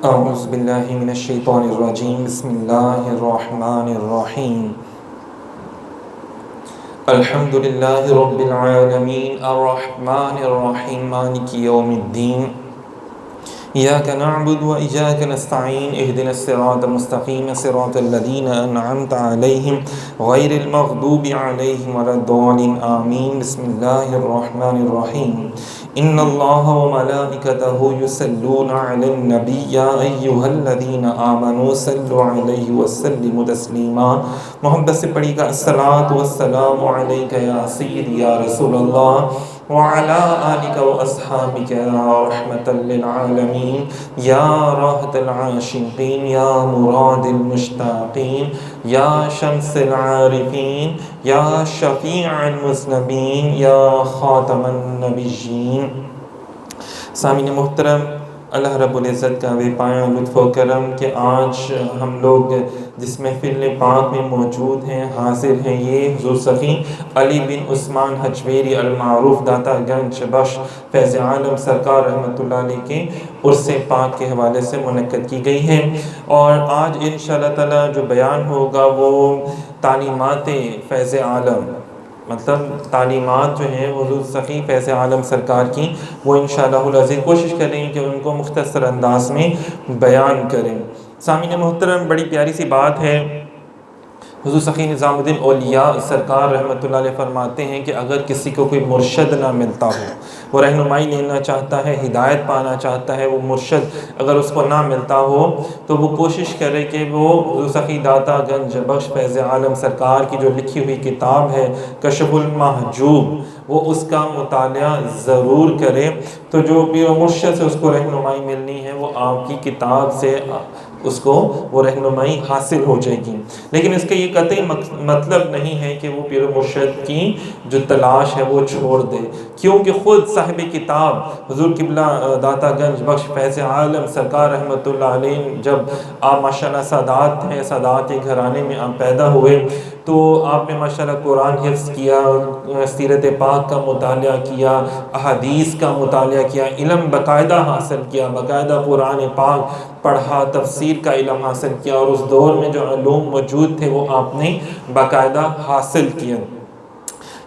اعوذ باللہ من الشیطان الرجیم بسم اللہ الرحمن الرحیم الحمد للہ رب العالمین الرحمن الرحیم مالک یوم الدین ایاک نعبد و ایاک نستعین اہدنا الصراط المستقیم صراط الذین انعمت علیہم غیر المغضوب علیہم ولا الضالین آمین بسم اللہ الرحمن الرحیم ان اللہ و ملائکتہ یصلون علی النبی یا ایہا الذین آمنوا صلوا علیہ وسلموا تسلیما۔ محبت سے پڑھی گا الصلاۃ والسلام علیک یا سیدی یا رسول اللہ وعلی آلک و اصحابک یا رحمت للعالمین یا راحت العاشقین یا مراد المشتاقین یا شمس العارفین یا شفیع المذنبین یا خاتم النبیین۔ سامعین محترم، اللہ رب العزت کا بے پایہ لطف و کرم کہ آج ہم لوگ جس محفل پاک میں موجود ہیں، حاضر ہیں، یہ حضور سخی علی بن عثمان حجویری المعروف داتا گنج بخش فیض عالم سرکار رحمۃ اللہ علیہ کے عرس پاک کے حوالے سے منعقد کی گئی ہے، اور آج انشاءاللہ تعالی جو بیان ہوگا وہ تعلیمات فیض عالم، مطلب تعلیمات جو ہیں حضور سخی فیض عالم سرکار کی، وہ انشاءاللہ العزیز کوشش کریں کہ ان کو مختصر انداز میں بیان کریں۔ سامعین محترم، بڑی پیاری سی بات ہے، حضور سخی نظام الدین اولیاء سرکار رحمۃ اللہ علیہ فرماتے ہیں کہ اگر کسی کو کوئی مرشد نہ ملتا ہو، وہ رہنمائی لینا چاہتا ہے، ہدایت پانا چاہتا ہے، وہ مرشد اگر اس کو نہ ملتا ہو تو وہ کوشش کرے کہ وہ حضور سخی داتا گنج بخش فیض عالم سرکار کی جو لکھی ہوئی کتاب ہے کشف المحجوب، وہ اس کا مطالعہ ضرور کرے، تو جو پیر و مرشد سے اس کو رہنمائی ملنی ہے وہ آپ کی کتاب سے اس کو وہ رہنمائی حاصل ہو جائے گی۔ لیکن اس کا یہ قطعی مطلب نہیں ہے کہ وہ پیر و مرشد کی جو تلاش ہے وہ چھوڑ دے، کیونکہ خود صاحب کتاب حضور قبلہ داتا گنج بخش فیض عالم سرکار رحمۃ اللہ علیہ، جب آپ ماشاءاللہ سادات ہیں، سادات کے گھرانے میں آپ پیدا ہوئے، تو آپ نے ماشاءاللہ قرآن حفظ کیا، سیرت پاک کا مطالعہ کیا، احادیث کا مطالعہ کیا، علم باقاعدہ حاصل کیا، باقاعدہ قرآن پاک پڑھا، تفسیر کا علم حاصل کیا، اور اس دور میں جو علوم موجود تھے وہ آپ نے باقاعدہ حاصل کیا۔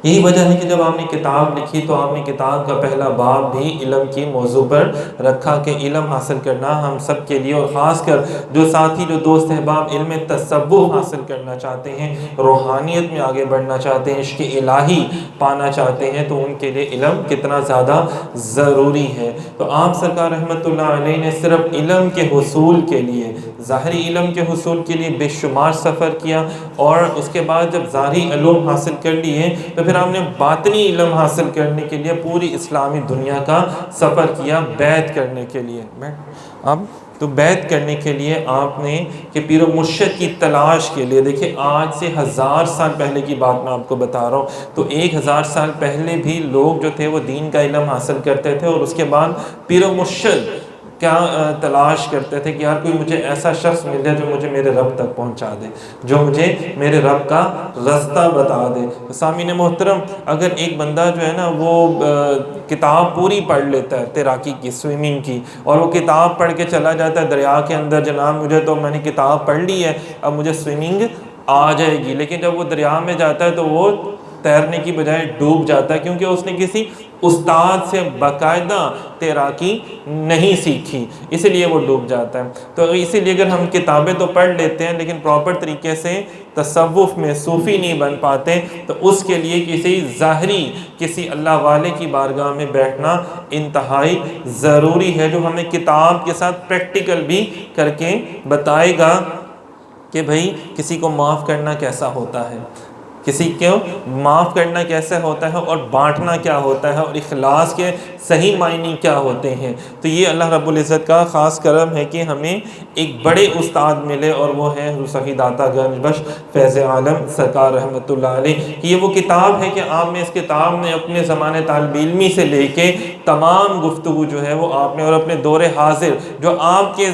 یہی وجہ ہے کہ جب آپ نے کتاب لکھی تو آپ نے کتاب کا پہلا باب بھی علم کی موضوع پر رکھا کہ علم حاصل کرنا ہم سب کے لیے، اور خاص کر جو ساتھی جو دوست احباب علم تصوف حاصل کرنا چاہتے ہیں، روحانیت میں آگے بڑھنا چاہتے ہیں، عشق الہی پانا چاہتے ہیں، تو ان کے لیے علم کتنا زیادہ ضروری ہے۔ تو آپ سرکار رحمۃ اللہ علیہ نے صرف علم کے حصول کے لیے، ظاہری علم کے حصول کے لیے بے شمار سفر کیا، اور اس کے بعد جب ظاہری علوم حاصل کر لیے تو پھر آپ نے باطنی علم حاصل کرنے کے لیے پوری اسلامی دنیا کا سفر کیا، بیعت کرنے کے لیے۔ اب تو بیعت کرنے کے لیے آپ نے کہ پیر و مرشد کی تلاش کے لیے، دیکھیں آج سے 1000 سال پہلے کی بات میں آپ کو بتا رہا ہوں، تو 1000 سال پہلے بھی لوگ جو تھے وہ دین کا علم حاصل کرتے تھے، اور اس کے بعد پیر و مرشد کیا تلاش کرتے تھے کہ یار کوئی مجھے ایسا شخص مل جائے جو مجھے میرے رب تک پہنچا دے، جو مجھے میرے رب کا رستہ بتا دے۔ سامعین محترم، اگر ایک بندہ جو ہے نا وہ کتاب پوری پڑھ لیتا ہے تیراکی کی، سوئمنگ کی، اور وہ کتاب پڑھ کے چلا جاتا ہے دریا کے اندر، جناب مجھے تو میں نے کتاب پڑھ لی ہے، اب مجھے سوئمنگ آ جائے گی، لیکن جب وہ دریا میں جاتا ہے تو وہ تیرنے کی بجائے ڈوب جاتا ہے، کیونکہ اس نے کسی استاد سے باقاعدہ تیراکی نہیں سیکھی، اسی لیے وہ ڈوب جاتا ہے۔ تو اسی لیے اگر ہم کتابیں تو پڑھ لیتے ہیں لیکن پراپر طریقے سے تصوف میں صوفی نہیں بن پاتے، تو اس کے لیے کسی ظاہری کسی اللہ والے کی بارگاہ میں بیٹھنا انتہائی ضروری ہے، جو ہمیں کتاب کے ساتھ پریکٹیکل بھی کر کے بتائے گا کہ بھئی کسی کو معاف کرنا کیسا ہوتا ہے، کسی کو معاف کرنا کیسے ہوتا ہے، اور بانٹنا کیا ہوتا ہے، اور اخلاص کے صحیح معنی کیا ہوتے ہیں۔ تو یہ اللہ رب العزت کا خاص کرم ہے کہ ہمیں ایک بڑے استاد ملے، اور وہ ہے حضور سخی داتا گنج بخش فیض عالم سرکار رحمۃ اللہ علیہ کہ یہ وہ کتاب ہے کہ آپ نے اس کتاب میں اپنے زمانے طالب علمی سے لے کے تمام گفتگو جو ہے وہ آپ نے، اور اپنے دور حاضر جو آپ کے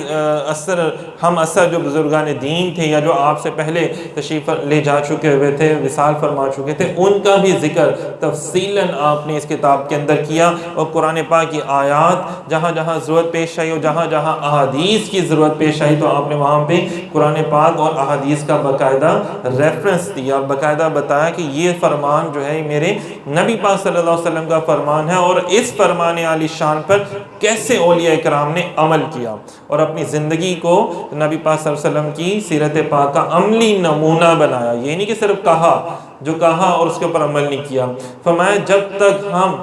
ہم اثر جو بزرگان دین تھے، یا جو آپ سے پہلے تشریف لے جا چکے ہوئے تھے، وصال فرما چکے تھے، ان کا بھی ذکر تفصیلاً آپ نے اس کتاب کے اندر کیا، اور قرآن پاک کی آیات جہاں جہاں ضرورت پیش آئی اور جہاں جہاں احادیث کی ضرورت پیش آئی تو آپ نے وہاں پہ قرآن پاک اور احادیث کا باقاعدہ ریفرنس دیا، باقاعدہ بتایا کہ یہ فرمان جو ہے میرے نبی پاک صلی اللہ علیہ وسلم کا فرمان ہے، اور اس فرمان عالی شان پر کیسے اولیاء کرام نے عمل کیا اور اپنی زندگی کو نبی پاک صلی اللہ علیہ وسلم کی سیرت پاک کا عملی نمونہ بنایا۔ یہ نہیں کہ صرف کہا، جو کہا اور اس کے اوپر عمل نہیں کیا۔ فرمایا جب تک ہم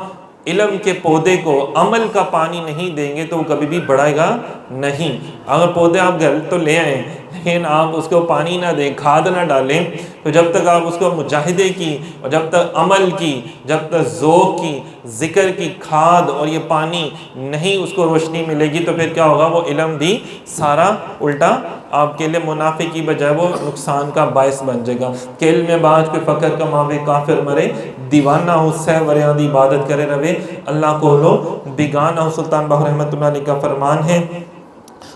علم کے پودے کو عمل کا پانی نہیں دیں گے تو وہ کبھی بھی بڑھے گا نہیں۔ اگر پودے آپ گھر تو لے آئیں لیکن آپ اس کو پانی نہ دیں، کھاد نہ ڈالیں، تو جب تک آپ اس کو مجاہدے کی اور جب تک عمل کی، جب تک ذوق کی، ذکر کی کھاد اور یہ پانی نہیں اس کو روشنی ملے گی تو پھر کیا ہوگا؟ وہ علم بھی سارا الٹا آپ کے لیے منافع کی بجائے وہ نقصان کا باعث بن جائے گا۔ کہ علم میں باج کوئی فقر کماوے کافر مرے، دیوانہ ہو سہ وریاں دی عبادت کرے روے، اللہ کو لو بیگانہ ہو۔ سلطان باہو رحمۃ اللہ علیہ کا فرمان ہے،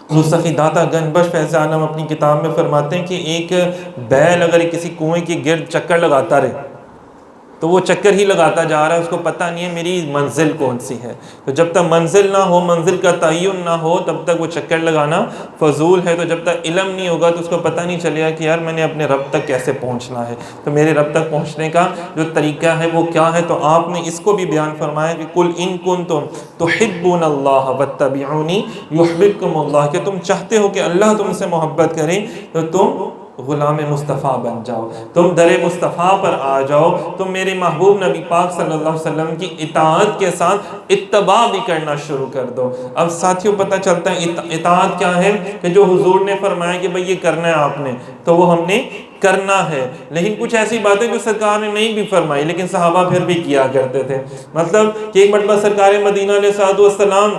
حضور سخی داتا گنج بخش فیض عالم اپنی کتاب میں فرماتے ہیں کہ ایک بیل اگر کسی کنویں کے گرد چکر لگاتا رہے تو وہ چکر ہی لگاتا جا رہا ہے، اس کو پتہ نہیں ہے میری منزل کون سی ہے۔ تو جب تک منزل نہ ہو، منزل کا تعین نہ ہو، تب تک وہ چکر لگانا فضول ہے۔ تو جب تک علم نہیں ہوگا تو اس کو پتہ نہیں چلے گا کہ یار میں نے اپنے رب تک کیسے پہنچنا ہے، تو میرے رب تک پہنچنے کا جو طریقہ ہے وہ کیا ہے۔ تو آپ نے اس کو بھی بیان فرمایا کہ قل ان کنتم تحبون اللہ واتبعونی یحببکم اللہ، کہ تم چاہتے ہو کہ اللہ تم سے محبت کرے تو تم غلام مصطفیٰ بن جاؤ، تم در مصطفیٰ پر آ جاؤ، تم میرے محبوب نبی پاک صلی اللہ علیہ وسلم کی اطاعت کے ساتھ اتباع بھی کرنا شروع کر دو۔ اب ساتھیوں پتہ چلتا ہے اطاعت کیا ہے کہ جو حضور نے فرمایا کہ بھئی یہ کرنا ہے آپ نے تو وہ ہم نے کرنا ہے، لیکن کچھ ایسی باتیں جو سرکار نے نہیں بھی فرمائی لیکن صحابہ پھر بھی کیا کرتے تھے۔ مطلب کہ ایک مرتبہ سرکار مدینہ علیہ السلام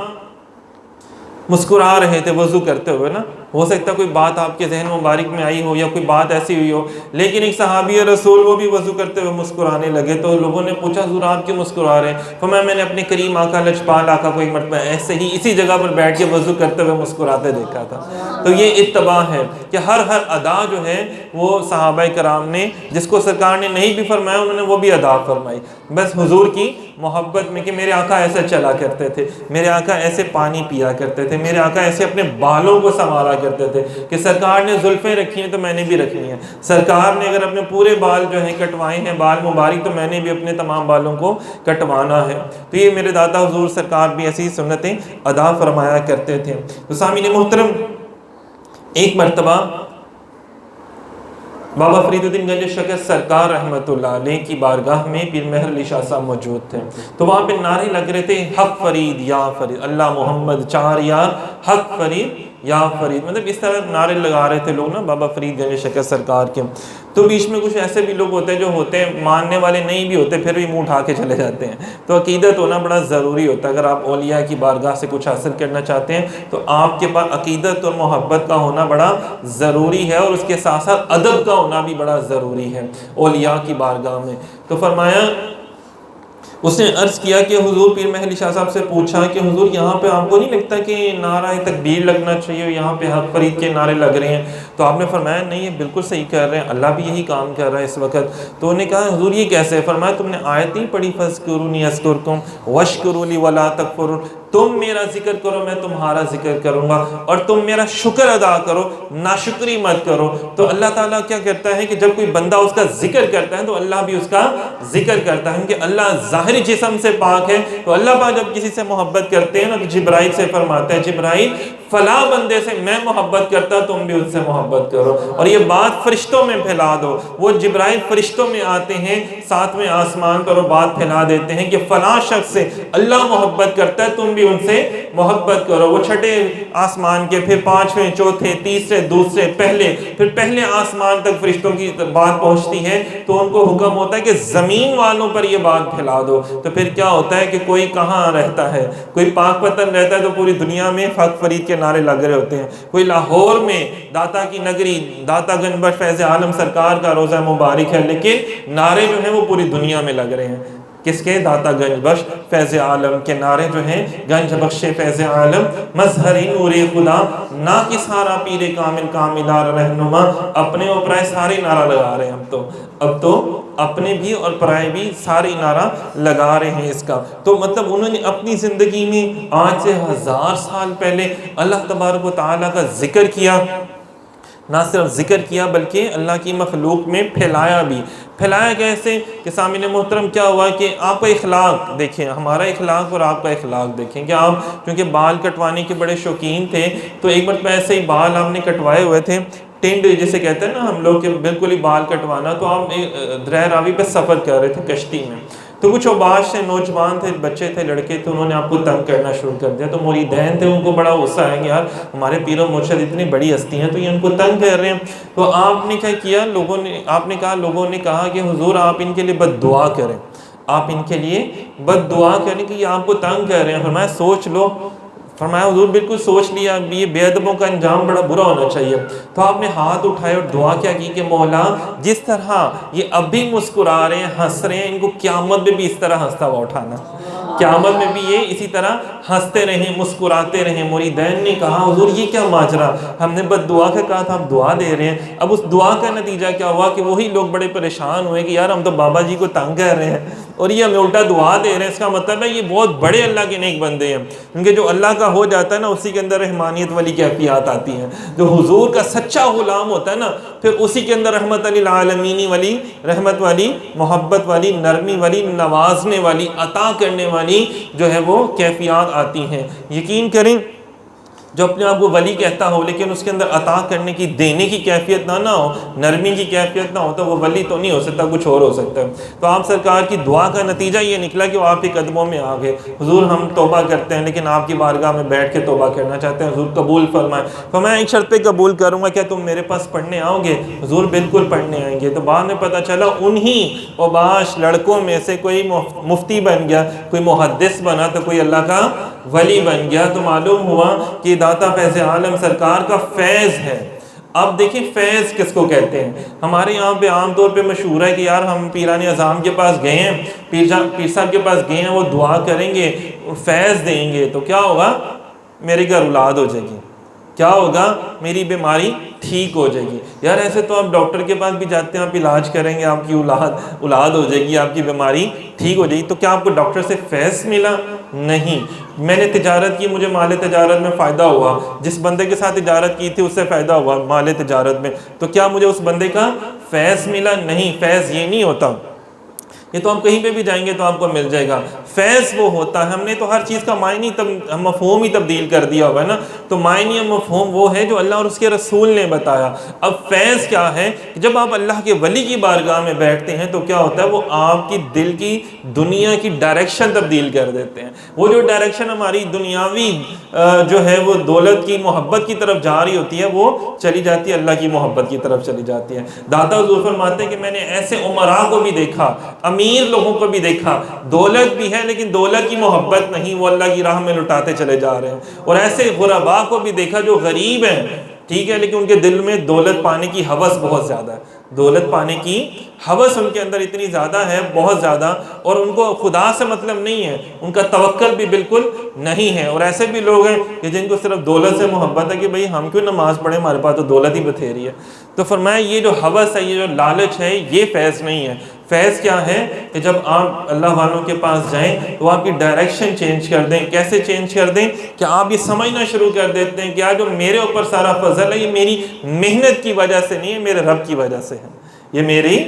مسکرا رہے تھے وضو کرتے ہوئے نا، ہو سکتا ہے کوئی بات آپ کے ذہن مبارک میں آئی ہو یا کوئی بات ایسی ہوئی ہو، لیکن ایک صحابی رسول وہ بھی وضو کرتے ہوئے مسکرانے لگے تو لوگوں نے پوچھا حضور آپ کیوں مسکرا رہے ہیں؟ فرمایا میں نے اپنے کریم آقا لجپال آقا کو ایک مرتبہ ایسے ہی اسی جگہ پر بیٹھ کے وضو کرتے ہوئے مسکراتے دیکھا تھا۔ تو یہ اتباع ہے کہ ہر ادا جو ہے وہ صحابہ کرام نے جس کو سرکار نے نہیں بھی فرمایا انہوں نے وہ بھی ادا فرمائی، بس حضور کی محبت میں کہ میرے آقا ایسے چلا کرتے تھے، میرے آقا ایسے پانی پیا کرتے تھے، میرے آقا ایسے اپنے بالوں کو سنوارا کرتے تھے کہ سرکار نے زلفیں رکھی ہیں تو میں نے بھی رکھنی ہیں، سرکار نے اگر اپنے پورے بال جو ہیں کٹوائے ہیں بال مبارک تو میں نے بھی اپنے تمام بالوں کو کٹوانا ہے۔ تو یہ میرے دادا حضور سرکار بھی ایسی سنتیں ادا فرمایا کرتے تھے۔ تو سامعین محترم، ایک مرتبہ بابا فرید الدین گنج شکر سرکار رحمۃ اللہ علیہ کی بارگاہ میں پیر مہر علی شاہ صاحب موجود تھے، تو وہاں پہ نعرے لگ رہے تھے حق فرید یا فرید، اللہ محمد چار یار حق فرید یا فرید، مطلب اس طرح نعرے لگا رہے تھے لوگ نا بابا فرید گنج شکر سرکار کے۔ تو بیچ میں کچھ ایسے بھی لوگ ہوتے ہیں جو ہوتے ہیں ماننے والے نہیں بھی ہوتے پھر بھی منہ اٹھا کے چلے جاتے ہیں۔ تو عقیدت ہونا بڑا ضروری ہوتا ہے، اگر آپ اولیاء کی بارگاہ سے کچھ حاصل کرنا چاہتے ہیں تو آپ کے پاس عقیدت اور محبت کا ہونا بڑا ضروری ہے، اور اس کے ساتھ ساتھ ادب کا ہونا بھی بڑا ضروری ہے اولیاء کی بارگاہ میں۔ تو فرمایا اس نے عرض کیا کہ حضور پیر مہر علی شاہ صاحب سے پوچھا کہ حضور یہاں پہ آپ کو نہیں لگتا کہ نعرہ تکبیر لگنا چاہیے، یہاں پہ حق فرید کے نعرے لگ رہے ہیں؟ تو آپ نے فرمایا نہیں یہ بالکل صحیح کر رہے ہیں، اللہ بھی یہی کام کر رہا ہے اس وقت۔ تو انہوں نے کہا حضور یہ کیسے؟ فرمایا تم نے آیت نہیں پڑھی فاذکرونی اذکرکم واشکروا لی ولا تکفرون، تم میرا ذکر کرو میں تمہارا ذکر کروں گا، اور تم میرا شکر ادا کرو ناشکری مت کرو۔ تو اللہ تعالیٰ کیا کرتا ہے کہ جب کوئی بندہ اس کا ذکر کرتا ہے تو اللہ بھی اس کا ذکر کرتا ہے کہ اللہ ظاہری جسم سے پاک ہے۔ تو اللہ پاک جب کسی سے محبت کرتے ہیں نا تو جبرائیل سے فرماتا ہے جبرائیل فلاں بندے سے میں محبت کرتا تم بھی ان سے محبت کرو، اور یہ بات فرشتوں میں پھیلا دو۔ وہ جبرائیل فرشتوں میں آتے ہیں ساتویں آسمان پر، وہ بات پھیلا دیتے ہیں کہ فلاں شخص سے اللہ محبت کرتا ہے تم بھی ان سے محبت کرو۔ وہ چھٹے آسمان کے، پھر پانچویں، چوتھے، تیسرے، دوسرے، پہلے، پھر پہلے آسمان تک فرشتوں کی بات پہنچتی ہے تو ان کو حکم ہوتا ہے کہ زمین والوں پر یہ بات پھیلا دو۔ تو پھر کیا ہوتا ہے کہ کوئی کہاں رہتا ہے، کوئی پاک پتن رہتا ہے تو پوری دنیا میں حق فرید کے نعرے لگ رہے ہوتے ہیں، کوئی لاہور میں داتا کی نگری داتا گنج بخش فیض عالم سرکار کا روزہ مبارک ہے لیکن نعرے جو ہیں وہ پوری دنیا میں لگ رہے ہیں۔ کس کے؟ داتا گنج بخش فیض عالم کے نعرے جو ہیں، گنج بخش فیض عالم مظہر نور خدا، نا کی سارا پیر کامل کاملار رہنما، اپنے اور پرائے سارے نعرہ لگا رہے ہیں اب تو اپنے بھی اور پرائے بھی سارے نعرہ لگا رہے ہیں اس کا۔ تو مطلب انہوں نے اپنی زندگی میں آج سے 1000 سال پہلے اللہ تبارک و تعالیٰ کا ذکر کیا، نہ صرف ذکر کیا بلکہ اللہ کی مخلوق میں پھیلایا بھی۔ پھیلایا کیسے کہ سامعین محترم کیا ہوا کہ آپ کا اخلاق دیکھیں، ہمارا اخلاق اور آپ کا اخلاق دیکھیں کہ آپ کیونکہ بال کٹوانے کے بڑے شوقین تھے، تو ایک مرتبہ ایسے ہی بال آپ نے کٹوائے ہوئے تھے، ٹینڈ جسے کہتے ہیں نا ہم لوگ، کہ بالکل ہی بال کٹوانا، تو آپ درہ راوی پہ سفر کر رہے تھے کشتی میں، تو کچھ اوباش سے نوجوان تھے، بچے تھے، لڑکے تھے، انہوں نے آپ کو تنگ کرنا شروع کر دیا، تو مریدین تھے، ان کو بڑا غصہ ہے کہ یار ہمارے پیر و مرشد اتنی بڑی ہستی ہیں تو یہ ان کو تنگ کر رہے ہیں۔ تو آپ نے کیا کیا، لوگوں نے کہا کہ حضور آپ ان کے لیے بد دعا کریں، آپ ان کے لیے بد دعا کریں کہ یہ آپ کو تنگ کر رہے ہیں۔ فرمایا سوچ لو، فرمایا حضور بالکل سوچ لیا، یہ بے ادبوں کا انجام بڑا برا ہونا چاہیے۔ تو آپ نے ہاتھ اٹھائے اور دعا کیا کی کہ مولا جس طرح یہ اب بھی مسکرا رہے ہیں، ہنس رہے ہیں، ان کو قیامت میں بھی اس طرح ہنستا ہوا اٹھانا، قیامت میں بھی یہ اسی طرح ہنستے رہیں، مسکراتے رہیں۔ مریدین نے کہا حضور یہ کیا ماجرا، ہم نے بد دعا کا کہا تھا، ہم دعا دے رہے ہیں۔ اب اس دعا کا نتیجہ کیا ہوا کہ وہی لوگ بڑے پریشان ہوئے کہ یار ہم تو بابا جی کو تنگ کر رہے ہیں اور یہ ہمیں الٹا دعا دے رہے ہیں، اس کا مطلب ہے یہ بہت بڑے اللہ کے نیک بندے ہیں، کیونکہ جو اللہ کا ہو جاتا ہے نا اسی کے اندر رحمانیت والی کیفیات آتی ہیں۔ جو حضور کا سچا غلام ہوتا ہے نا پھر اسی کے اندر رحمت للعالمین والی، رحمت والی، محبت والی، نرمی والی، نوازنے والی، عطا کرنے والی جو ہے وہ کیفیات آتی ہیں۔ یقین کریں جو اپنے آپ کو ولی کہتا ہو لیکن اس کے اندر عطا کرنے کی، دینے کی کیفیت نہ ہو، نرمی کی کیفیت نہ ہو، تو وہ ولی تو نہیں ہو سکتا، کچھ اور ہو سکتا ہے۔ تو آپ سرکار کی دعا کا نتیجہ یہ نکلا کہ وہ آپ کے قدموں میں آ گئے، حضور ہم توبہ کرتے ہیں لیکن آپ کی بارگاہ میں بیٹھ کے توبہ کرنا چاہتے ہیں، حضور قبول فرمائیں۔ فرمایا ایک شرط پہ قبول کروں گا، کیا تم میرے پاس پڑھنے آؤ گے؟ حضور بالکل پڑھنے آئیں گے۔ تو بعد میں پتہ چلا انہی اوباش لڑکوں میں سے کوئی مفتی بن گیا، کوئی محدث بنا، تو کوئی اللہ کا ولی بن گیا۔ تو معلوم ہوا کہ داتا فیض عالم سرکار کا فیض ہے۔ اب دیکھیں فیض کس کو کہتے ہیں؟ ہمارے یہاں پہ عام طور پہ مشہور ہے کہ یار ہم پیران اعظام کے پاس گئے ہیں، پیر صاحب کے پاس گئے ہیں، وہ دعا کریں گے، فیض دیں گے، تو کیا ہوگا؟ میرے گھر اولاد ہو جائے گی، کیا ہوگا؟ میری بیماری ٹھیک ہو جائے گی۔ یار ایسے تو آپ ڈاکٹر کے پاس بھی جاتے ہیں، آپ علاج کریں گے، آپ کی اولاد ہو جائے گی، آپ کی بیماری ٹھیک ہو جائے گی، تو کیا آپ کو ڈاکٹر سے فیض ملا؟ نہیں۔ میں نے تجارت کی، مجھے مال تجارت میں فائدہ ہوا، جس بندے کے ساتھ تجارت کی تھی اس سے فائدہ ہوا مال تجارت میں، تو کیا مجھے اس بندے کا فیض ملا؟ نہیں۔ فیض یہ نہیں ہوتا، یہ تو آپ کہیں پہ بھی جائیں گے تو آپ کو مل جائے گا۔ فیض وہ ہوتا ہے، ہم نے تو ہر چیز کا معنی مفہوم ہی تبدیل کر دیا ہوگا نا، تو معنی مفہوم وہ ہے جو اللہ اور اس کے رسول نے بتایا۔ اب فیض کیا ہے کہ جب آپ اللہ کے ولی کی بارگاہ میں بیٹھتے ہیں تو کیا ہوتا ہے، وہ آپ کی دل کی، دنیا کی ڈائریکشن تبدیل کر دیتے ہیں۔ وہ جو ڈائریکشن ہماری دنیاوی جو ہے وہ دولت کی، محبت کی طرف جا رہی ہوتی ہے، وہ چلی جاتی ہے اللہ کی محبت کی طرف چلی جاتی ہے۔ داتا حضور فرماتے ہیں کہ میں نے ایسے عمراء کو بھی دیکھا، امیر لوگوں کو بھی دیکھا، دولت بھی ہے لیکن دولت کی محبت نہیں، وہ اللہ کی راہ میں لٹاتے چلے جا رہے ہیں، اور ایسے غرباء کو بھی دیکھا جو غریب ہیں، ٹھیک ہے، لیکن ان کے دل میں دولت پانے کی ہوس بہت زیادہ ہے، دولت پانے کی ہوس ان کے اندر اتنی زیادہ ہے، بہت زیادہ، اور ان کو خدا سے مطلب نہیں ہے، ان کا توکل بھی بالکل نہیں ہے۔ اور ایسے بھی لوگ ہیں کہ جن کو صرف دولت سے محبت ہے کہ بھئی ہم کیوں نماز پڑھیں، ہمارے پاس تو دولت ہی بتھیری ہے۔ تو فرمایا یہ جو ہوس ہے، یہ جو لالچ ہے، یہ فیض نہیں ہے۔ فیض کیا ہے کہ جب آپ اللہ والوں کے پاس جائیں تو آپ کی ڈائریکشن چینج کر دیں۔ کیسے چینج کر دیں کہ آپ یہ سمجھنا شروع کر دیتے ہیں کہ آج جو میرے اوپر سارا فضل ہے یہ میری محنت کی وجہ سے نہیں ہے، میرے رب کی وجہ سے ہے، یہ میری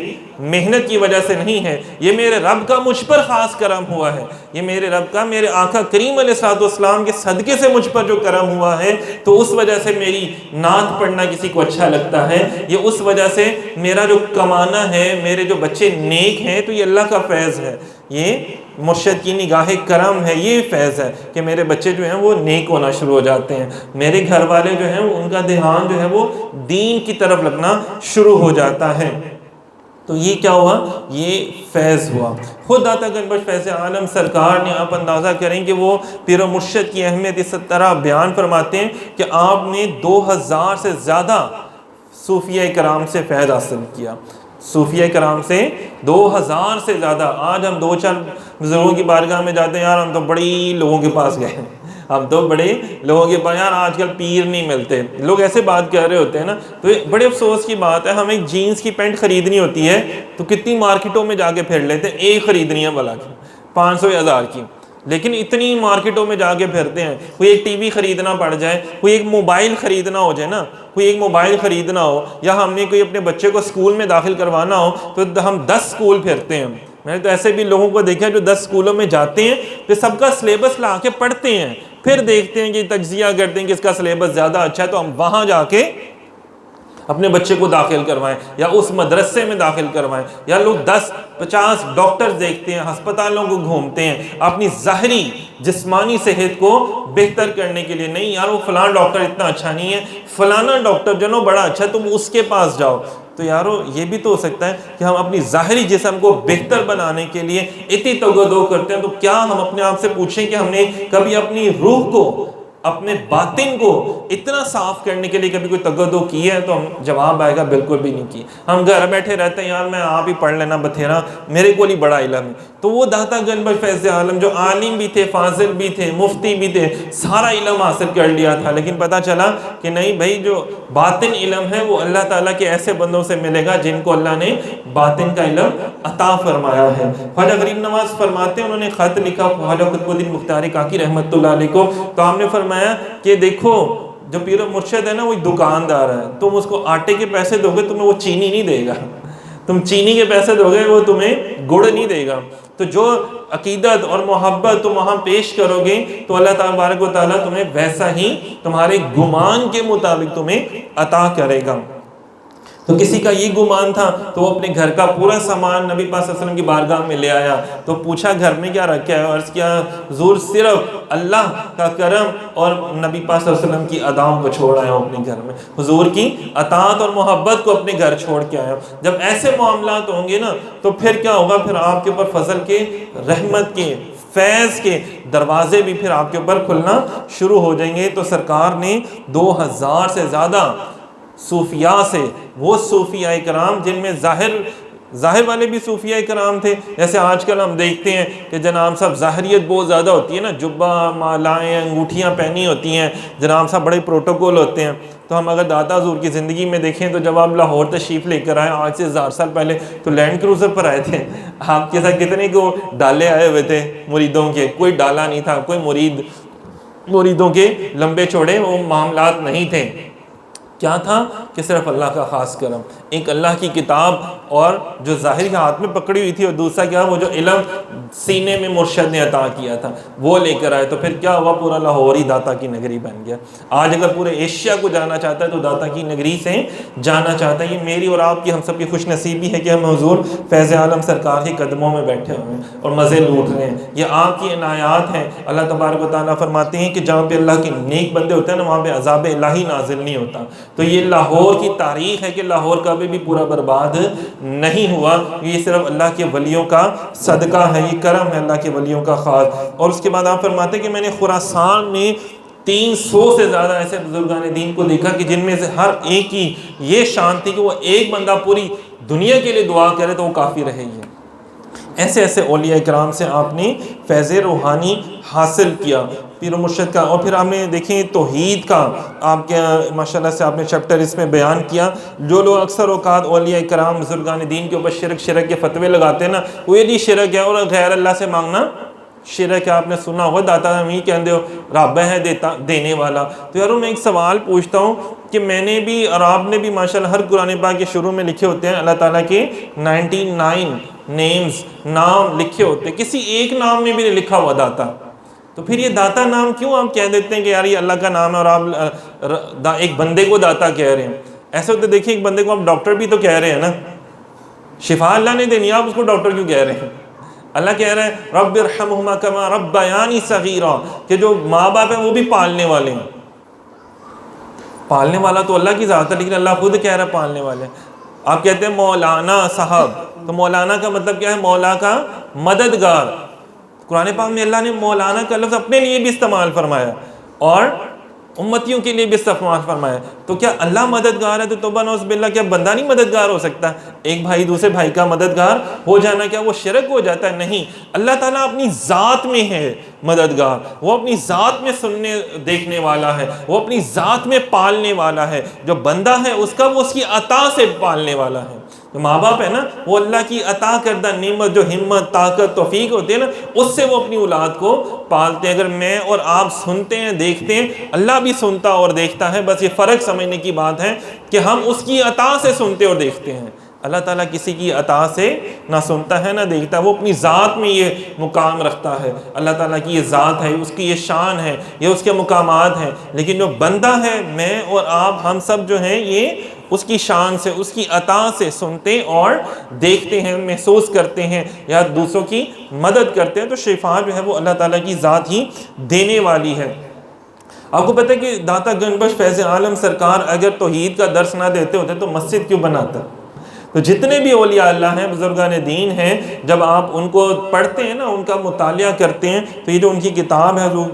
محنت کی وجہ سے نہیں ہے، یہ میرے رب کا مجھ پر خاص کرم ہوا ہے، یہ میرے رب کا، میرے آقا کریم علیہ السلام کے صدقے سے مجھ پر جو کرم ہوا ہے، تو اس وجہ سے میری نعت پڑھنا کسی کو اچھا لگتا ہے، یہ اس وجہ سے میرا جو کمانا ہے، میرے جو بچے نیک ہیں، تو یہ اللہ کا فیض ہے، یہ مرشد کی نگاہ کرم ہے، یہ فیض ہے کہ میرے بچے جو ہیں وہ نیک ہونا شروع ہو جاتے ہیں، میرے گھر والے جو ہیں ان کا دھیان جو ہے وہ دین کی طرف لگنا شروع ہو جاتا ہے۔ تو یہ کیا ہوا؟ یہ فیض ہوا۔ خود داتا گنج بخش فیض عالم سرکار نے، آپ اندازہ کریں کہ وہ پیر و مرشد کی اہمیت اس طرح بیان فرماتے ہیں کہ آپ نے 2000 سے زیادہ صوفیہ کرام سے فیض حاصل کیا۔ صوفیہ کرام سے 2000 سے زیادہ. آج ہم 2-4 بزرگوں کی بارگاہ میں جاتے ہیں، یار ہم تو بڑی لوگوں کے پاس گئے، ہم تو بڑے لوگوں کے پاس، یار آج کل پیر نہیں ملتے. لوگ ایسے بات کہہ رہے ہوتے ہیں نا، تو یہ بڑے افسوس کی بات ہے. ہمیں ایک جینس کی پینٹ خریدنی ہوتی ہے تو کتنی مارکیٹوں میں جا کے پھر لیتے ہیں، ایک خریدنی ہے بلا کے 500 یا 1000 کی، لیکن اتنی مارکیٹوں میں جا کے پھرتے ہیں. کوئی ایک ٹی وی خریدنا پڑ جائے، کوئی ایک موبائل خریدنا ہو جائے نا، کوئی ایک موبائل خریدنا ہو، یا ہم نے کوئی اپنے بچے کو اسکول میں داخل کروانا ہو تو ہم 10 اسکول پھرتے ہیں. میں نے تو ایسے بھی لوگوں کو دیکھا جو 10 اسکولوں میں جاتے ہیں تو سب کا سلیبس لا کے پڑھتے ہیں، پھر دیکھتے ہیں کہ تجزیہ کرتے ہیں کہ اس کا سلیبس زیادہ اچھا ہے تو ہم وہاں جا کے اپنے بچے کو داخل کروائیں یا اس مدرسے میں داخل کروائیں. یا لوگ 10-50 ڈاکٹر دیکھتے ہیں، ہسپتالوں کو گھومتے ہیں اپنی ظاہری جسمانی صحت کو بہتر کرنے کے لیے. نہیں یار وہ فلاں ڈاکٹر اتنا اچھا نہیں ہے، فلانا ڈاکٹر جو نا بڑا اچھا ہے، تم اس کے پاس جاؤ. تو یارو یہ بھی تو ہو سکتا ہے کہ ہم اپنی ظاہری جسم کو بہتر بنانے کے لیے اتنی تگودو کرتے ہیں، تو کیا ہم اپنے آپ سے پوچھیں کہ ہم نے کبھی اپنی روح کو، اپنے باطن کو اتنا صاف کرنے کے لیے کبھی کوئی تگودو کی ہے؟ تو ہم جواب آئے گا بالکل بھی نہیں کی. ہم گھر بیٹھے رہتے ہیں، یار میں آپ ہی پڑھ لینا بتھیرا، میرے کو نہیں بڑا علم ہے. تو وہ داتا گنج بخش فیض عالم جو عالم بھی تھے، فاضل بھی تھے، مفتی بھی تھے، سارا علم حاصل کر لیا تھا، لیکن پتہ چلا کہ نہیں بھائی، جو باطن علم ہے وہ اللہ تعالیٰ کے ایسے بندوں سے ملے گا جن کو اللہ نے باطن کا علم عطا فرمایا ہے. خواجہ غریب نواز فرماتے ہیں، انہوں نے خط لکھا خواجہ قطب الدین مختاری کاکی رحمۃ اللہ علیہ کو، تو آپ نے فرمایا کہ دیکھو جو پیر و مرشد ہے نا وہ دکاندار ہے، تم اس کو آٹے کے پیسے دو گے تمہیں وہ چینی نہیں دے گا، تم چینی کے پیسے دو گے وہ تمہیں گڑ نہیں دے گا. تو جو عقیدت اور محبت تم وہاں پیش کرو گے تو اللہ تبارک و تعالیٰ تمہیں ویسا ہی تمہارے گمان کے مطابق تمہیں عطا کرے گا. تو کسی کا یہ گمان تھا تو وہ اپنے گھر کا پورا سامان نبی پاک صلی اللہ علیہ وسلم کی بارگاہ میں لے آیا. تو پوچھا گھر میں کیا رکھا ہے؟ عرض کیا حضور صرف اللہ کا کرم اور نبی پاک صلی اللہ علیہ وسلم کی اداؤں کو چھوڑ آیا ہوں اپنے گھر میں، حضور کی اطاعت اور محبت کو اپنے گھر چھوڑ کے آیا. جب ایسے معاملات ہوں گے نا تو پھر کیا ہوگا؟ پھر آپ کے اوپر فضل کے، رحمت کے، فیض کے دروازے بھی پھر آپ کے اوپر کھلنا شروع ہو جائیں گے. تو سرکار نے 2000 سے زیادہ صوفیاء سے، وہ صوفیاء کرام جن میں ظاہر والے بھی صوفیاء کرام تھے، جیسے آج کل ہم دیکھتے ہیں کہ جناب صاحب ظاہریت بہت زیادہ ہوتی ہے نا، جبہ، مالائیں، انگوٹھیاں پہنی ہوتی ہیں، جناب صاحب بڑے پروٹوکول ہوتے ہیں. تو ہم اگر داتا حضور کی زندگی میں دیکھیں تو جب آپ لاہور تشریف لے کر آئے آج سے 1000 سال پہلے تو لینڈ کروزر پر آئے تھے. آپ کے ساتھ کتنے کو ڈالے آئے ہوئے تھے مریدوں کے؟ کوئی ڈالا نہیں تھا، کوئی مریدوں کے لمبے چوڑے وہ معاملات نہیں تھے. کیا تھا کہ صرف اللہ کا خاص کرم، ایک اللہ کی کتاب اور جو ظاہر کے ہاتھ میں پکڑی ہوئی تھی، اور دوسرا کیا وہ جو علم سینے میں مرشد نے عطا کیا تھا وہ لے کر آئے. تو پھر کیا ہوا؟ پورا لاہور ہی داتا کی نگری بن گیا. آج اگر پورے ایشیا کو جانا چاہتا ہے تو داتا کی نگری سے جانا چاہتا ہے. یہ میری اور آپ کی، ہم سب کی خوش نصیبی ہے کہ ہم حضور فیض عالم سرکار کے قدموں میں بیٹھے ہوئے ہیں اور مزے لوٹ رہے ہیں. یہ آپ کی عنایات ہیں. اللہ تبارک و تعالیٰ فرماتے ہیں کہ جہاں پہ اللہ کے نیک بندے ہوتے ہیں نا وہاں پہ عذاب الہی نازل نہیں ہوتا. تو یہ لاہور کی تاریخ ہے کہ لاہور کبھی بھی پورا برباد نہیں ہوا. یہ صرف اللہ کے ولیوں کا صدقہ ہے، یہ کرم ہے اللہ کے ولیوں کا خاص. اور اس کے بعد آپ فرماتے ہیں کہ میں نے خراسان میں 300 سے زیادہ ایسے بزرگان دین کو دیکھا کہ جن میں سے ہر ایک کی یہ شان تھی کہ وہ ایک بندہ پوری دنیا کے لیے دعا کرے تو وہ کافی رہے گی. ایسے ایسے اولیاء کرام سے آپ نے فیض روحانی حاصل کیا پیر و مرشد کا. اور پھر آپ نے دیکھیں توحید کا آپ کے ماشاءاللہ سے آپ نے چیپٹر اس میں بیان کیا. جو لوگ اکثر اوقات اولیاء کرام بزرگان دین کے اوپر شرک کے فتوے لگاتے ہیں نا، وہ یہ شرک ہے اور غیر اللہ سے مانگنا شرک ہے. آپ نے سنا ہوگا داتا ہم ہی کہندے ہو رب ہے دینے والا. تو یارو میں ایک سوال پوچھتا ہوں کہ میں نے بھی اور آپ نے بھی ماشاءاللہ ہر قرآن پاک کے شروع میں لکھے ہوتے ہیں اللہ تعالیٰ کے 99 نام لکھے ہوتے ہیں، کسی ایک نام میں بھی نہیں لکھا ہوا داتا. تو پھر یہ داتا نام کیوں آپ کہہ دیتے ہیں کہ یار یہ اللہ کا نام ہے اور آپ ایک بندے کو داتا کہہ رہے ہیں؟ ایسے ہوتے دیکھیں ایک بندے کو آپ ڈاکٹر بھی تو کہہ رہے ہیں نا، شفا اللہ نے دینی، آپ اس کو ڈاکٹر کیوں کہہ رہے ہیں؟ اللہ کہہ رہا ہے رب ارحمہما کما ربیانی صغیرا، کہ جو ماں باپ ہیں وہ بھی پالنے والے ہیں. پالنے والا تو اللہ کی ذات ہے، لیکن اللہ خود کہہ رہا ہے پالنے والے. آپ کہتے ہیں مولانا صاحب، تو مولانا کا مطلب کیا ہے؟ مولا کا مددگار. قرآن پاک میں اللہ نے مولانا کا لفظ اپنے لیے بھی استعمال فرمایا. اور امتیوں کے لیے بھی استغفار فرمایا. تو کیا اللہ مددگار ہے تو توبہ نعوذ باللہ کیا بندہ نہیں مددگار ہو سکتا؟ ایک بھائی دوسرے بھائی کا مددگار ہو جانا کیا وہ شرک ہو جاتا ہے؟ نہیں. اللہ تعالیٰ اپنی ذات میں ہے مددگار، وہ اپنی ذات میں سننے دیکھنے والا ہے، وہ اپنی ذات میں پالنے والا ہے. جو بندہ ہے اس کا وہ اس کی عطا سے پالنے والا ہے. جو ماں باپ ہے نا وہ اللہ کی عطا کردہ نعمت جو ہمت طاقت توفیق ہوتی ہے نا اس سے وہ اپنی اولاد کو پالتے ہیں. اگر میں اور آپ سنتے ہیں دیکھتے ہیں، اللہ بھی سنتا اور دیکھتا ہے، بس یہ فرق سمجھنے کی بات ہے کہ ہم اس کی عطا سے سنتے اور دیکھتے ہیں. اللہ تعالیٰ کسی کی عطا سے نہ سنتا ہے نہ دیکھتا ہے، وہ اپنی ذات میں یہ مقام رکھتا ہے. اللہ تعالیٰ کی یہ ذات ہے، اس کی یہ شان ہے، یہ اس کے مقامات ہیں. لیکن جو بندہ ہے، میں اور آپ ہم سب جو ہیں یہ اس کی شان سے اس کی عطا سے سنتے اور دیکھتے ہیں، محسوس کرتے ہیں یا دوسروں کی مدد کرتے ہیں. تو شفا جو ہے وہ اللہ تعالیٰ کی ذات ہی دینے والی ہے. آپ کو پتہ ہے کہ داتا گنج بخش فیض عالم سرکار اگر توحید کا درس نہ دیتے ہوتے تو مسجد کیوں بناتا؟ تو جتنے بھی اولیاء اللہ ہیں، بزرگان دین ہیں، جب آپ ان کو پڑھتے ہیں نا، ان کا مطالعہ کرتے ہیں، تو یہ جو ان کی کتاب ہے جو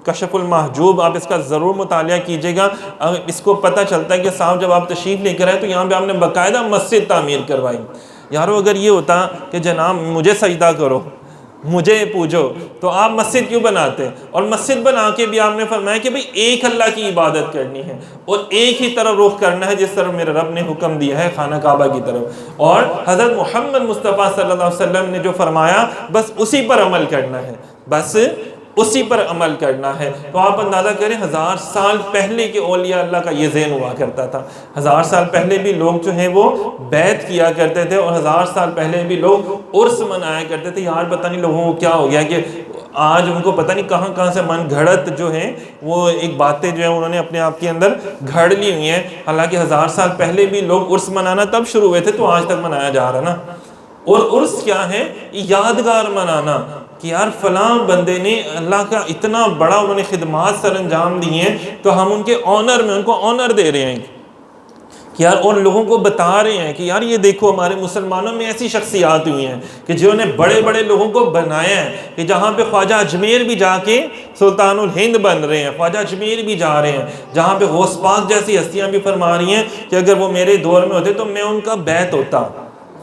کشف المحجوب، آپ اس کا ضرور مطالعہ کیجئے گا. اس کو پتہ چلتا ہے کہ صاحب جب آپ تشریف لے کر آئے تو یہاں پہ آپ نے باقاعدہ مسجد تعمیر کروائی. یارو اگر یہ ہوتا کہ جناب مجھے سجدہ کرو، مجھے پوجو، تو آپ مسجد کیوں بناتے؟ اور مسجد بنا کے بھی آپ نے فرمایا کہ بھئی ایک اللہ کی عبادت کرنی ہے اور ایک ہی طرف رخ کرنا ہے جس طرح میرے رب نے حکم دیا ہے، خانہ کعبہ کی طرف. اور حضرت محمد مصطفیٰ صلی اللہ علیہ وسلم نے جو فرمایا بس اسی پر عمل کرنا ہے، بس اسی پر عمل کرنا ہے. تو آپ اندازہ کریں 1000 سال پہلے کے اولیاء اللہ کا یہ ذہن ہوا کرتا تھا. 1000 سال پہلے بھی لوگ جو ہیں وہ بیعت کیا کرتے تھے اور 1000 سال پہلے بھی لوگ عرس منایا کرتے تھے. یار پتہ نہیں لوگوں کو کیا ہو گیا کہ آج ان کو پتہ نہیں کہاں کہاں سے من گھڑت جو ہیں وہ ایک باتیں جو ہیں انہوں نے اپنے آپ کے اندر گھڑ لی ہوئی ہیں. حالانکہ 1000 سال پہلے بھی لوگ عرس منانا تب شروع ہوئے تھے تو آج تک منایا جا رہا نا. اور عرس کیا ہے؟ یادگار منانا کہ یار فلاں بندے نے اللہ کا اتنا بڑا انہوں نے خدمات سر انجام دی ہیں تو ہم ان کے آنر میں ان کو آنر دے رہے ہیں کہ یار اور لوگوں کو بتا رہے ہیں کہ یار یہ دیکھو ہمارے مسلمانوں میں ایسی شخصیات ہوئی ہیں کہ جنہوں نے بڑے بڑے لوگوں کو بنایا ہے کہ جہاں پہ خواجہ اجمیر بھی جا کے سلطان الہند بن رہے ہیں، خواجہ اجمیر بھی جا رہے ہیں، جہاں پہ غوث پاک جیسی ہستیاں بھی فرما رہی ہیں کہ اگر وہ میرے دور میں ہوتے تو میں ان کا بیعت ہوتا.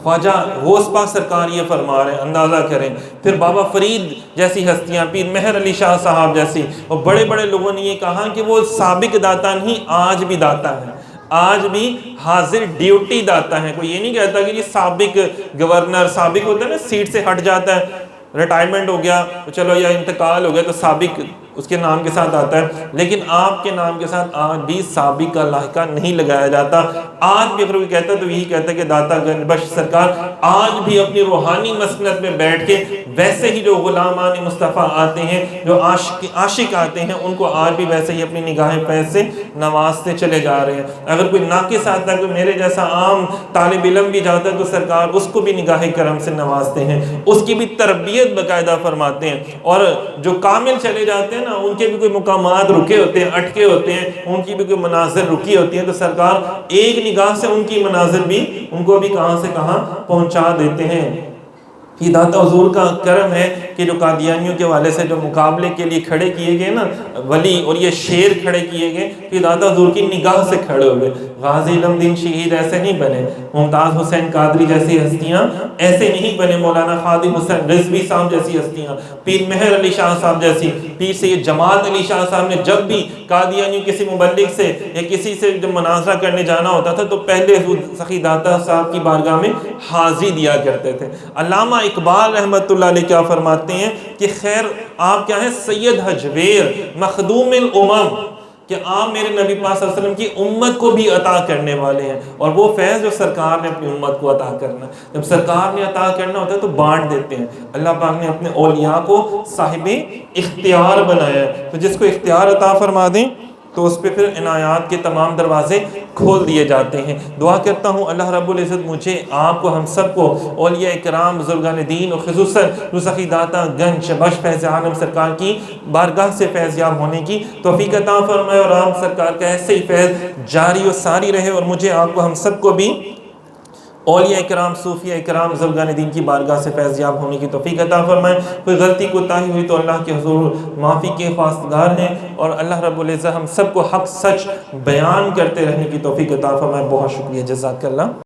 خواجہ غوث پاک سرکار یہ فرما رہے ہیں، اندازہ کریں. پھر بابا فرید جیسی ہستیاں، پیر مہر علی شاہ صاحب جیسی، اور بڑے بڑے لوگوں نے یہ کہا کہ وہ سابق داتا نہیں آج بھی داتا ہے، آج بھی حاضر ڈیوٹی داتا ہے. کوئی یہ نہیں کہتا کہ یہ سابق گورنر، سابق ہوتا ہے نا سیٹ سے ہٹ جاتا ہے، ریٹائرمنٹ ہو گیا تو چلو یا انتقال ہو گیا تو سابق اس کے نام کے ساتھ آتا ہے. لیکن آپ کے نام کے ساتھ آج بھی سابق کا لاحقہ نہیں لگایا جاتا. آج بھی اگر کوئی کہتا ہے تو یہی کہتا ہے کہ داتا گنج بخش سرکار آج بھی اپنی روحانی مسند میں بیٹھ کے ویسے ہی جو غلامان مصطفیٰ آتے ہیں، جو عاشق آتے ہیں، ان کو آج بھی ویسے ہی اپنی نگاہ فیض سے نوازتے چلے جا رہے ہیں. اگر کوئی ناقص آتا ہے، کوئی میرے جیسا عام طالب علم بھی جاتا ہے تو سرکار اس کو بھی نگاہ کرم سے نوازتے ہیں، اس کی بھی تربیت باقاعدہ فرماتے ہیں. اور جو کامل چلے جاتے ہیں نا ان کے بھی کوئی مقامات رکے ہوتے ہیں، اٹکے ہوتے ہیں، ان کی بھی کوئی مناظر رکی ہوتی ہیں تو سرکار ایک نگاہ سے ان کی مناظر بھی ان کو بھی کہاں سے کہاں پہنچا دیتے ہیں. یہ داتا حضور کا کرم ہے کہ جو قادیانیوں کے والے سے جو مقابلے کے لیے کھڑے کیے گئے نا ولی اور یہ شیر کھڑے کیے گئے کہ داتا حضور کی نگاہ سے کھڑے ہوئے. غازی علم دین شہید ایسے نہیں بنے، ممتاز حسین قادری جیسی ہستیاں ایسے نہیں بنے، مولانا خادم حسین رضوی صاحب جیسی ہستیاں، پیر مہر علی شاہ صاحب جیسی، پیر سید جماعت علی شاہ صاحب نے جب بھی قادیانیوں کسی مبلغ سے یا کسی سے جب مناظرہ کرنے جانا ہوتا تھا تو پہلے سخی داتا صاحب کی بارگاہ میں حاضری دیا کرتے تھے. علامہ اقبال رحمت اللہ علیہ کیا فرماتے ہیں کہ خیر آپ کیا ہیں سید حجویر مخدوم الامم، کہ آپ میرے نبی پاک صلی اللہ علیہ وسلم کی امت کو بھی عطا کرنے والے ہیں. اور وہ فیض جو سرکار نے اپنی امت کو عطا کرنا، جب سرکار نے عطا کرنا ہوتا ہے تو بانٹ دیتے ہیں. اللہ پاک نے اپنے اولیاء کو صاحب اختیار بنایا ہے، تو جس کو اختیار عطا فرما دیں تو اس پہ پھر عنایات کے تمام دروازے کھول دیے جاتے ہیں. دعا کرتا ہوں اللہ رب العزت مجھے آپ کو ہم سب کو اولیاء کرام بزرگان دین اور خصوصاً سخی داتا گنج بخش فیض عالم سرکار کی بارگاہ سے فیض یاب ہونے کی توفیق عطا فرمائے اور آپ سرکار کا ایسے ہی فیض جاری و ساری رہے اور مجھے آپ کو ہم سب کو بھی اولیاء کرام، صوفیاء کرام، بزرگان دین کی بارگاہ سے فیض یاب ہونے کی توفیق عطا فرمائیں۔ کوئی غلطی کوتاہی ہوئی تو اللہ کے حضور معافی کے خواستگار ہیں، اور اللہ رب العزت ہم سب کو حق سچ بیان کرتے رہنے کی توفیق عطا فرمائے۔ بہت شکریہ، جزاک اللہ۔